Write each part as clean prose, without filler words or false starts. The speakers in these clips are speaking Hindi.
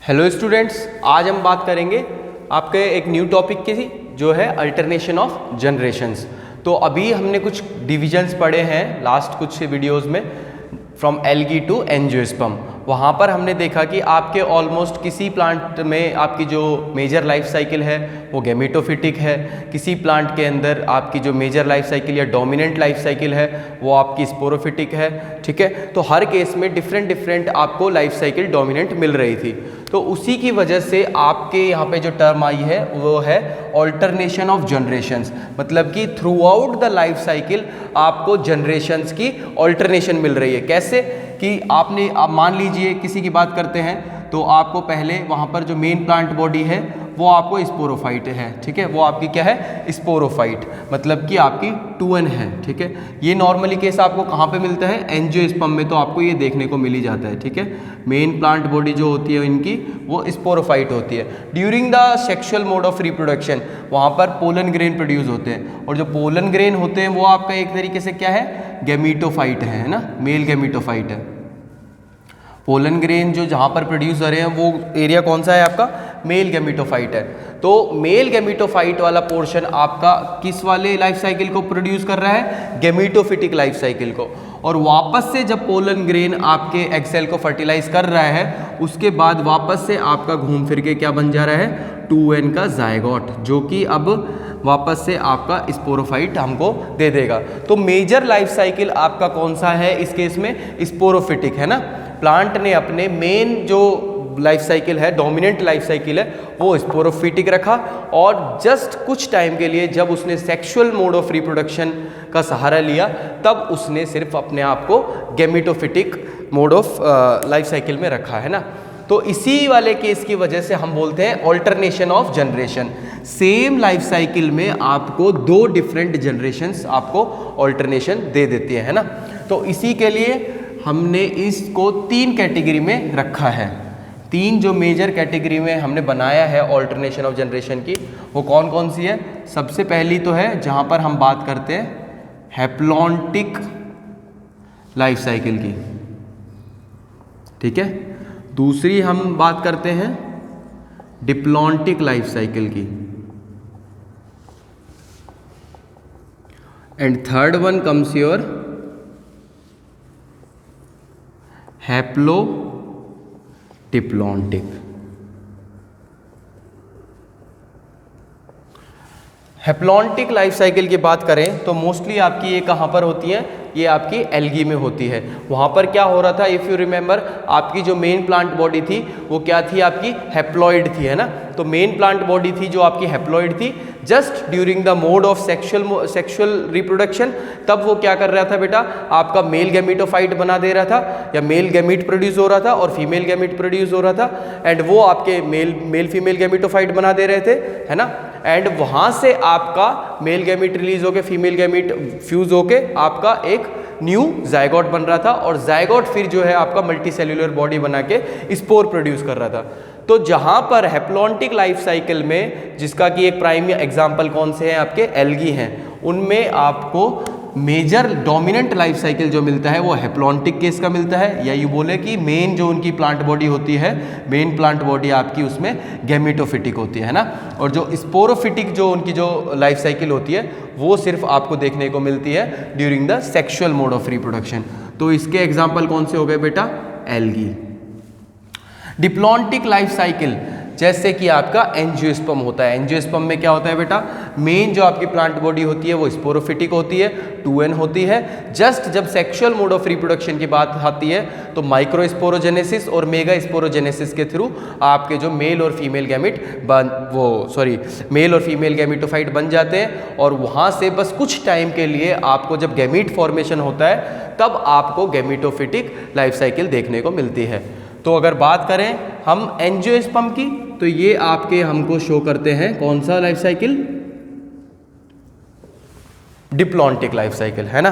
हेलो स्टूडेंट्स, आज हम बात करेंगे आपके एक न्यू टॉपिक की जो है अल्टरनेशन ऑफ जनरेशंस। तो अभी हमने कुछ डिविजन्स पढ़े हैं लास्ट कुछ वीडियोस में, फ्रॉम एल्गी टू एंजियोस्पर्म। वहाँ पर हमने देखा कि आपके ऑलमोस्ट किसी प्लांट में आपकी जो मेजर लाइफ साइकिल है वो गैमेटोफिटिक है, किसी प्लांट के अंदर आपकी जो मेजर लाइफ साइकिल या डोमिनेंट लाइफ साइकिल है वो आपकी स्पोरोफिटिक है। ठीक है, तो हर केस में डिफरेंट आपको लाइफ साइकिल डोमिनेंट मिल रही थी। तो उसी की वजह से आपके यहाँ पे जो टर्म आई है वो है ऑल्टरनेशन ऑफ जनरेशंस, मतलब कि through out the life cycle आपको जनरेशंस की ऑल्टरनेशन मिल रही है। कैसे कि आप मान लीजिए किसी की बात करते हैं तो आपको पहले वहाँ पर जो मेन प्लांट बॉडी है वो आपको स्पोरोफाइट है। ठीक है, वो आपकी क्या है, स्पोरोफाइट, मतलब कि आपकी 2n है। ठीक है, ये नॉर्मली केस आपको कहाँ पे मिलता है, एंजियोस्पर्म में, तो आपको ये देखने को मिल ही जाता है। ठीक है, मेन प्लांट बॉडी जो होती है इनकी वो स्पोरोफाइट होती है। During the sexual mode of reproduction वहाँ पर पोलन ग्रेन प्रोड्यूस होते हैं, और जो पोलन ग्रेन होते हैं वो आपका एक तरीके से क्या है, गैमीटोफाइट है ना, मेल गैमीटोफाइट है। पोलन ग्रेन जो जहाँ पर प्रोड्यूस हो रहे हैं वो एरिया कौन सा है आपका, मेल गैमीटोफाइट है। तो मेल गैमीटोफाइट वाला पोर्शन आपका किस वाले लाइफ साइकिल को प्रोड्यूस कर रहा है, गैमीटोफिटिक लाइफ साइकिल को। और वापस से जब पोलन ग्रेन आपके एग सेल को फर्टिलाइज कर रहा है उसके बाद वापस से आपका घूम फिर के क्या बन जा रहा है, 2n का जायगोट, जो कि अब वापस से आपका स्पोरोफाइट हमको दे देगा। तो मेजर लाइफ साइकिल आपका कौन सा है इस केस में, स्पोरोफिटिक है ना। प्लांट ने अपने मेन जो लाइफ साइकिल है, डोमिनेंट लाइफ साइकिल है, वो स्पोरोफिटिक रखा, और जस्ट कुछ टाइम के लिए जब उसने सेक्सुअल मोड ऑफ रिप्रोडक्शन का सहारा लिया तब उसने सिर्फ अपने आप को गैमीटोफिटिक मोड ऑफ लाइफ साइकिल में रखा है ना। तो इसी वाले केस की वजह से हम बोलते हैं alternation of generation. Same life cycle में आपको दो डिफरेंट जनरेशन्स आपको ऑल्टरनेशन दे देती है ना। तो इसी के लिए हमने इसको 3 कैटेगरी में रखा है। 3 जो मेजर कैटेगरी में हमने बनाया है ऑल्टरनेशन ऑफ जनरेशन की, वो कौन कौन सी है। सबसे पहली तो है जहाँ पर हम बात करते हैं हैप्लॉन्टिक लाइफ साइकिल की। ठीक है, दूसरी हम बात करते हैं डिप्लॉन्टिक लाइफ साइकिल की, and third one comes your haplo diplontic. Haplontic life cycle की बात करें तो मोस्टली आपकी ये कहाँ पर होती है, ये आपकी एल्गी में होती है। वहाँ पर क्या हो रहा था, इफ़ यू रिमेंबर, आपकी जो मेन प्लांट बॉडी थी वो क्या थी, आपकी हैप्लॉइड थी, है ना। तो मेन प्लांट बॉडी थी जो आपकी हैप्लॉइड थी, just during the mode of sexual reproduction तब वो क्या कर रहा था बेटा, आपका मेल गैमीटोफाइट बना दे रहा था, या मेल गैमीट प्रोड्यूस हो रहा था और फीमेल गैमीट प्रोड्यूस हो रहा था, एंड वो आपके मेल फीमेल गैमीटोफाइट बना दे रहे थे, है ना। एंड वहाँ से आपका मेल गैमीट रिलीज होके फीमेल गैमीट फ्यूज होके आपका एक न्यू जायगोट बन रहा था, और जायगोट फिर जो है आपका मल्टी सेल्यूलर बॉडी बना के स्पोर प्रोड्यूस कर रहा था। तो जहाँ पर हैप्लॉन्टिक लाइफ साइकिल में, जिसका कि एक प्राइम एग्जाम्पल कौन से हैं, आपके एल्गी हैं, उनमें आपको मेजर डोमिनेंट लाइफ साइकिल जो मिलता है वो हैप्लॉन्टिक केस का मिलता है, या ये बोले कि मेन जो उनकी प्लांट बॉडी होती है, मेन प्लांट बॉडी आपकी उसमें गैमीटोफिटिक होती है ना। और जो स्पोरोफिटिक जो उनकी जो लाइफ साइकिल होती है वो सिर्फ आपको देखने को मिलती है during the sexual mode of reproduction. तो इसके एग्जाम्पल कौन से हो गए बेटा, एल्गी। डिप्लॉन्टिक लाइफ साइकिल जैसे कि आपका एंजियोस्पर्म होता है। एंजियोस्पर्म में क्या होता है बेटा, मेन जो आपकी प्लांट बॉडी होती है वो स्पोरोफिटिक होती है, 2n होती है। जस्ट जब सेक्सुअल मोड ऑफ रिप्रोडक्शन की बात आती है तो माइक्रो स्पोरोजेनेसिस और मेगा स्पोरोजेनेसिस के थ्रू आपके जो मेल और फीमेल गैमीटोफाइट बन जाते हैं, और वहाँ से बस कुछ टाइम के लिए आपको जब गैमीट फॉर्मेशन होता है तब आपको गैमीटोफिटिक लाइफ साइकिल देखने को मिलती है। तो अगर बात करें हम एंजियोस्पर्म की तो ये आपके हमको शो करते हैं कौन सा life cycle, diplontic life cycle, है ना।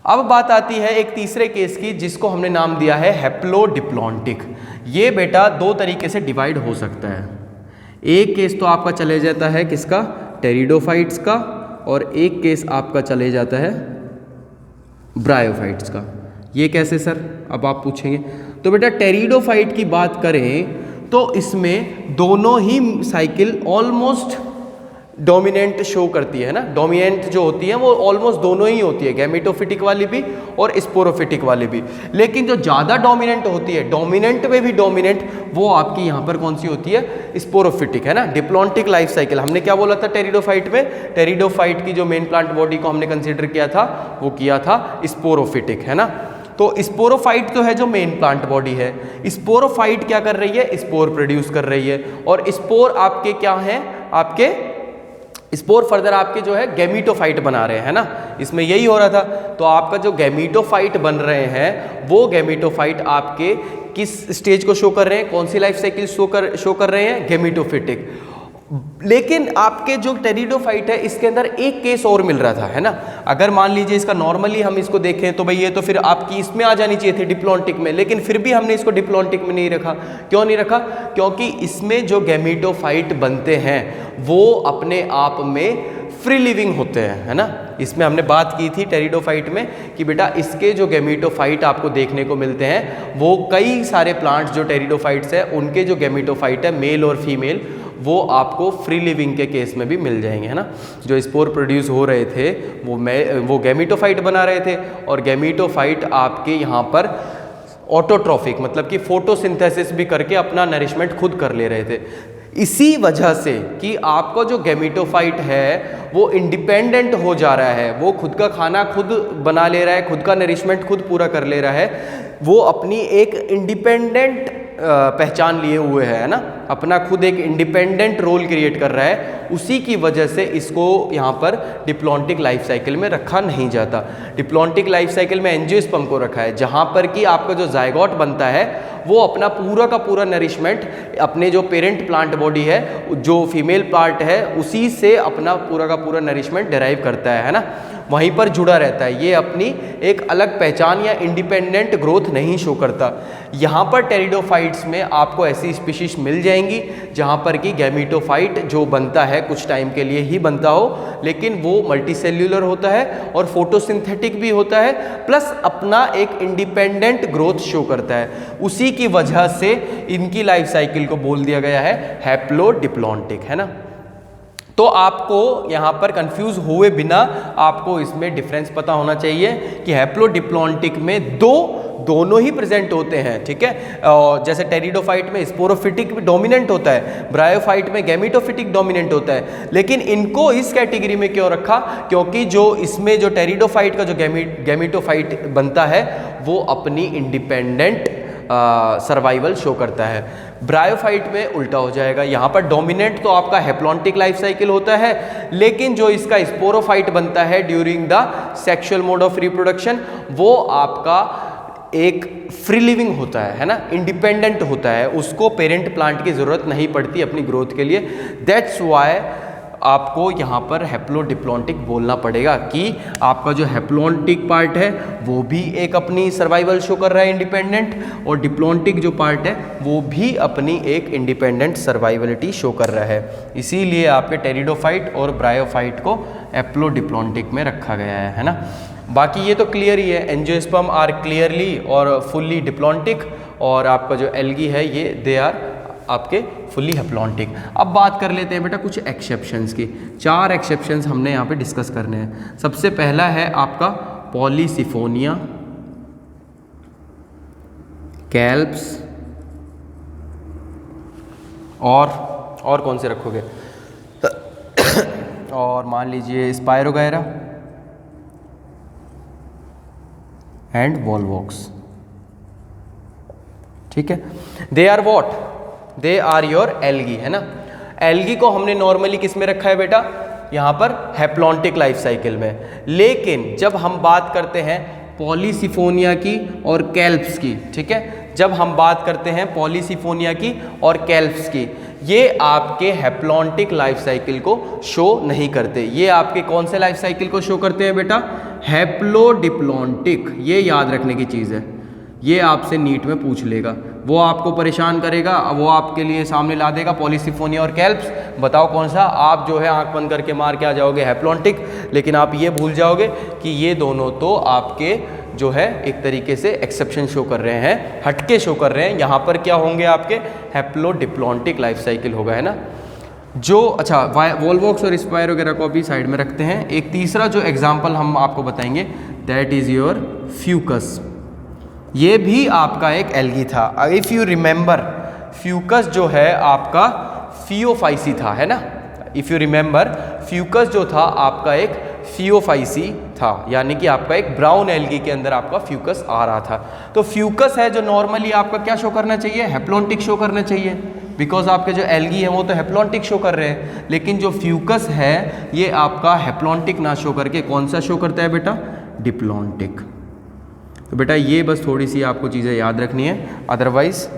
अब बात आती है एक तीसरे केस की जिसको हमने नाम दिया है हैप्लोडिप्लॉन्टिक। ये बेटा 2 तरीके से डिवाइड हो सकता है। एक केस तो आपका चले जाता है किसका, टेरिडोफाइट्स का, और एक केस आपका चले जाता है ब्रायोफाइट्स का। ये कैसे सर, अब आप पूछेंगे। तो बेटा टेरिडोफाइट की बात करें तो इसमें दोनों ही साइकिल ऑलमोस्ट डोमिनेंट शो करती है ना, डोमिनेंट जो होती है वो ऑलमोस्ट दोनों ही होती है, गैमेटोफिटिक वाली भी और स्पोरोफिटिक वाली भी। लेकिन जो ज़्यादा डोमिनेंट होती है, डोमिनेंट में भी डोमिनेंट, वो आपकी यहाँ पर कौन सी होती है, स्पोरोफिटिक, है ना। डिप्लॉन्टिक लाइफ साइकिल हमने क्या बोला था टेरिडोफाइट में, टेरिडोफाइट की जो मेन प्लांट बॉडी को हमने कंसिडर किया था वो किया था स्पोरोफिटिक, है ना। तो स्पोरोफाइट तो है जो मेन प्लांट बॉडी है, स्पोरोफाइट क्या कर रही है, स्पोर प्रोड्यूस कर रही है, और स्पोर आपके क्या हैं, आपके स्पोर फर्दर आपके जो है गैमीटोफाइट बना रहे हैं ना, इसमें यही हो रहा था। तो आपका जो गैमीटोफाइट बन रहे हैं वो गैमीटोफाइट आपके किस स्टेज को शो कर रहे हैं, कौन सी लाइफ साइकिल शो कर रहे हैं, गैमीटोफिटिक। लेकिन आपके जो टेरिडोफाइट है इसके अंदर एक केस और मिल रहा था, है ना। अगर मान लीजिए इसका नॉर्मली हम इसको देखें तो भाई ये तो फिर आपकी इसमें आ जानी चाहिए थी डिप्लॉन्टिक में, लेकिन फिर भी हमने इसको डिप्लॉन्टिक में नहीं रखा। क्यों नहीं रखा, क्योंकि इसमें जो गैमीटोफाइट बनते हैं वो अपने आप में फ्री लिविंग होते हैं, है ना। इसमें हमने बात की थी टेरिडोफाइट में कि बेटा इसके जो गैमीटोफाइट आपको देखने को मिलते हैं वो कई सारे प्लांट्स जो टेरिडोफाइट्स है उनके जो गैमीटोफाइट है मेल और फीमेल वो आपको फ्री लिविंग के केस में भी मिल जाएंगे, है ना। जो स्पोर प्रोड्यूस हो रहे थे वो गैमीटोफाइट बना रहे थे, और गैमीटोफाइट आपके यहाँ पर ऑटोट्रॉफिक मतलब कि फोटोसिंथेसिस भी करके अपना नरिशमेंट खुद कर ले रहे थे। इसी वजह से कि आपका जो गैमीटोफाइट है वो इंडिपेंडेंट हो जा रहा है, वो खुद का खाना खुद बना ले रहा है, खुद का नरिशमेंट खुद पूरा कर ले रहा है, वो अपनी एक इंडिपेंडेंट पहचान लिए हुए है ना, अपना खुद एक इंडिपेंडेंट रोल क्रिएट कर रहा है। उसी की वजह से इसको यहाँ पर डिप्लॉन्टिक लाइफ साइकिल में रखा नहीं जाता। डिप्लॉन्टिक लाइफ साइकिल में एंजियोस्पर्म को रखा है, जहाँ पर कि आपका जो जायगोट बनता है वो अपना पूरा का पूरा नरिशमेंट अपने जो पेरेंट प्लांट बॉडी है, जो फीमेल पार्ट है, उसी से अपना पूरा का पूरा नरिशमेंट डिराइव करता है ना, वहीं पर जुड़ा रहता है। ये अपनी एक अलग पहचान या इंडिपेंडेंट ग्रोथ नहीं शो करता। यहाँ पर टेरिडोफाइट्स में आपको ऐसी स्पीशीज मिल जाएंगी जहाँ पर कि गैमीटोफाइट जो बनता है कुछ टाइम के लिए ही बनता हो, लेकिन वो मल्टीसेल्यूलर होता है और फोटोसिंथेटिक भी होता है, प्लस अपना एक इंडिपेंडेंट ग्रोथ शो करता है। उसी की वजह से इनकी लाइफ साइकिल को बोल दिया गया है हैप्लोडिप्लॉन्टिक, है ना। तो आपको यहाँ पर कंफ्यूज हुए बिना आपको इसमें डिफरेंस पता होना चाहिए कि हैप्लोडिप्लॉन्टिक में दोनों ही प्रेजेंट होते हैं, ठीक है। जैसे टेरिडोफाइट में स्पोरोफिटिक डोमिनेंट होता है, ब्रायोफाइट में गैमीटोफिटिक डोमिनेंट होता है। लेकिन इनको इस कैटेगरी में क्यों रखा, क्योंकि जो इसमें जो टेरिडोफाइट का जो गैमीटोफाइट बनता है वो अपनी इंडिपेंडेंट सर्वाइवल शो करता है। ब्रायोफाइट में उल्टा हो जाएगा, यहाँ पर डोमिनेंट तो आपका हैप्लॉन्टिक लाइफ साइकिल होता है, लेकिन जो इसका स्पोरोफाइट बनता है during the sexual mode of reproduction वो आपका एक फ्री लिविंग होता है ना, इंडिपेंडेंट होता है, उसको पेरेंट प्लांट की ज़रूरत नहीं पड़ती अपनी ग्रोथ के लिए। दैट्स वाई आपको यहाँ पर हैप्लोडिप्लॉन्टिक बोलना पड़ेगा कि आपका जो हैप्लॉन्टिक पार्ट है वो भी एक अपनी सर्वाइवल शो कर रहा है इंडिपेंडेंट, और डिप्लॉन्टिक जो पार्ट है वो भी अपनी एक इंडिपेंडेंट सर्वाइवलिटी शो कर रहा है। इसीलिए आपके टेरिडोफाइट और ब्रायोफाइट को हैप्लोडिप्लॉन्टिक में रखा गया है ना। बाकी ये तो क्लियर ही है, एंजियोस्पर्म आर क्लियरली और फुल्ली डिप्लॉन्टिक, और आपका जो एल्गी है ये दे आर आपके फुल्ली हैप्लॉन्टिक। अब बात कर लेते हैं बेटा कुछ एक्सेप्शंस की। 4 एक्सेप्शंस हमने यहाँ पे डिस्कस करने हैं। सबसे पहला है आपका पॉलीसिफोनिया, कैल्प्स, और कौन से रखोगे और मान लीजिए स्पायरोगायरा एंड वॉलवॉक्स, ठीक है। They are what, they are your algae, है ना। एल्गी को हमने नॉर्मली किस में रखा है बेटा, यहाँ पर हैप्लॉन्टिक लाइफ साइकिल में। लेकिन जब हम बात करते हैं पॉलीसिफोनिया की और कैल्प्स की, ठीक है, जब हम बात करते हैं पॉलीसिफोनिया की और कैल्प्स की, ये आपके हैप्लॉन्टिक लाइफ साइकिल को शो नहीं करते। ये आपके कौन से लाइफ साइकिल को शो करते हैं बेटा, हैप्लोडिप्लॉन्टिक। ये याद रखने की चीज़ है, ये आपसे नीट में पूछ लेगा, वो आपको परेशान करेगा, वो आपके लिए सामने ला देगा पॉलीसिफोनिया और कैल्प्स, बताओ कौन सा। आप जो है आंख बंद करके मार के आ जाओगे हैप्लॉन्टिक, लेकिन आप ये भूल जाओगे कि ये दोनों तो आपके जो है एक तरीके से एक्सेप्शन शो कर रहे हैं, हटके शो कर रहे हैं। यहाँ पर क्या होंगे आपके हैप्लोडिप्लॉन्टिक लाइफ साइकिल होगा, है ना। जो अच्छा वोल्वॉक्स और स्पायर वगैरह को अभी साइड में रखते हैं। एक तीसरा जो एग्जाम्पल हम आपको बताएंगे दैट इज़ योर फ्यूकस। ये भी आपका एक एल्गी था। इफ़ यू रिमेंबर, फ्यूकस जो है आपका फियोफाइसी था, है ना। इफ़ यू रिमेंबर, फ्यूकस जो था आपका एक फियोफाइसी था, यानी कि आपका एक ब्राउन एल्गी के अंदर आपका फ्यूकस आ रहा था। तो फ्यूकस है जो नॉर्मली आपका क्या शो करना चाहिए, हैप्लॉन्टिक शो करना चाहिए, बिकॉज आपके जो एल्गी है वो तो हैप्लॉन्टिक शो कर रहे हैं। लेकिन जो फ्यूकस है ये आपका हैप्लॉन्टिक ना शो करके कौन सा शो करता है बेटा, डिप्लॉन्टिक। तो बेटा ये बस थोड़ी सी आपको चीज़ें याद रखनी है, अदरवाइज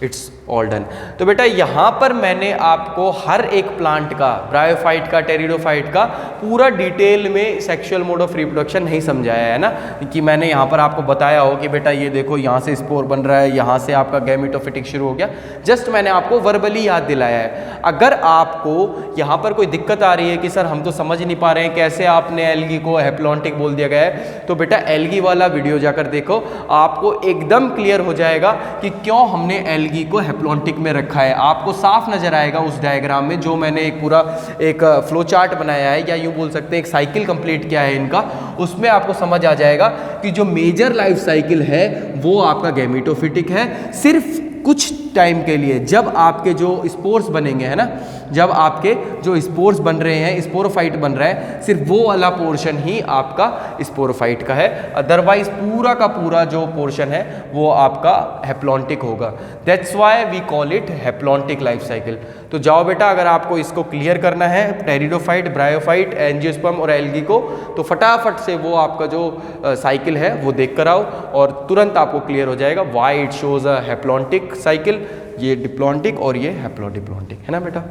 इट्स ऑल डन। तो बेटा यहाँ पर मैंने आपको हर एक प्लांट का, ब्रायोफाइट का, टेरिडोफाइट का पूरा डिटेल में सेक्सुअल मोड ऑफ रिप्रोडक्शन नहीं समझाया है ना, कि मैंने यहाँ पर आपको बताया हो कि बेटा ये देखो यहाँ से स्पोर बन रहा है, यहाँ से आपका गैमेटोफिटिक शुरू हो गया। जस्ट मैंने आपको वर्बली याद दिलाया है। अगर आपको यहाँ पर कोई दिक्कत आ रही है कि सर हम तो समझ नहीं पा रहे हैं कैसे आपने एल्गी को हैप्लॉन्टिक बोल दिया गया है, तो बेटा एल्गी वाला वीडियो जाकर देखो, आपको एकदम क्लियर हो जाएगा कि क्यों हमने एल्गी को हैप्लॉन्टिक में रखा है। आपको साफ नजर आएगा उस डायग्राम में, जो मैंने एक पूरा एक फ्लो चार्ट बनाया है, या यूँ बोल सकते हैं एक साइकिल कंप्लीट किया है इनका। उसमें आपको समझ आ जाएगा कि जो मेजर लाइफ साइकिल है वो आपका गैमेटोफिटिक है। सिर्फ कुछ टाइम के लिए जब आपके जो स्पोर्स बनेंगे, है ना, जब आपके जो स्पोर्स बन रहे हैं, स्पोरोफाइट बन रहा है, सिर्फ वो वाला पोर्शन ही आपका स्पोरोफाइट का है। अदरवाइज पूरा का पूरा जो पोर्शन है वो आपका हैप्लॉन्टिक होगा। That's why we call it haplontic life cycle. तो जाओ बेटा, अगर आपको इसको क्लियर करना है टेरिडोफाइट, ब्रायोफाइट, एंजियोस्पर्म और एल्गी को, तो फटाफट से वो आपका जो साइकिल है वो देख कर आओ और तुरंत आपको क्लियर हो जाएगा why it shows a haplontic cycle. ये डिप्लॉन्टिक और ये हैप्लोडिप्लॉन्टिक, है ना बेटा।